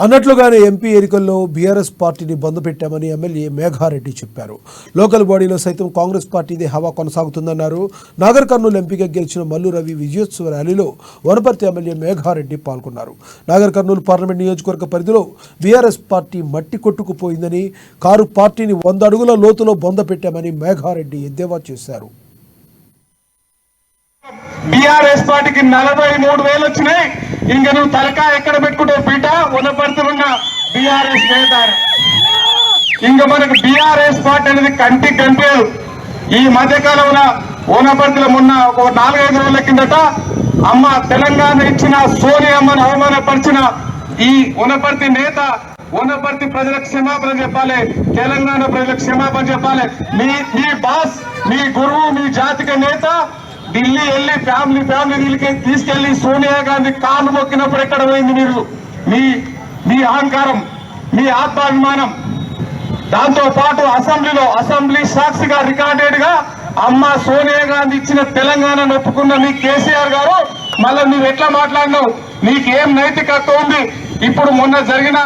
అన్నట్లుగానే MP ఎన్నికల్లో BRS పార్టీని బంద్ పెట్టామని ఎమ్మెల్యే మేఘారెడ్డి చెప్పారు. లోకల్ బాడీలో సైతం కాంగ్రెస్ పార్టీదే హవా కొనసాగుతుందన్నారు. నాగర్ కర్నూలు ఎంపీగా గెలిచిన మల్లు రవి విజయోత్సవ ర్యాలీలో వనపర్తి ఎమ్మెల్యే మేఘారెడ్డి పాల్గొన్నారు. నాగర్ కర్నూలు పార్లమెంట్ నియోజకవర్గ పరిధిలో బీఆర్ఎస్ పార్టీ మట్టి కొట్టుకుపోయిందని, కారు పార్టీని 100 అడుగుల లోతులో బొంద పెట్టామని మేఘారెడ్డి ఎద్దేవా చేశారు. బీఆర్ఎస్ పార్టీకి 43,000 వచ్చినాయి. ఇంక నువ్వు తలకా ఎక్కడ పెట్టుకుంటావు పీట వనపడుతున్న బీఆర్ఎస్ నేత. ఇంక మనకు బీఆర్ఎస్ పార్టీ అనేది కంటికి కనిపించదు. ఈ మధ్యకాలంలో వనపర్తిలో మొన్న ఒక 4-5 రోజుల కిందట అమ్మ తెలంగాణ ఇచ్చిన సోనియమ్మను అవమానపరిచిన ఈ వనపర్తి నేత వనపర్తి ప్రజలకు క్షమాపణ చెప్పాలి, తెలంగాణ ప్రజలకు క్షమాపణ చెప్పాలి. మీ బాస్, మీ గురువు, మీ జాతిక నేత ఢిల్లీ వెళ్ళి ఫ్యామిలీ తీసుకెళ్లి సోనియా గాంధీ కాళ్ళు మొక్కినప్పుడు ఎక్కడ పోయింది మీరు? మీ అహంకారం, మీ ఆత్మాభిమానం. దాంతో పాటు అసెంబ్లీ సాక్షిగా రికార్డెడ్ గా అమ్మ సోనియా గాంధీ ఇచ్చిన తెలంగాణను ఒప్పుకున్న మీ కేసీఆర్ గారు మళ్ళీ నువ్వు ఎట్లా మాట్లాడినావు? నీకేం నైతికత ఉంది? ఇప్పుడు మొన్న జరిగిన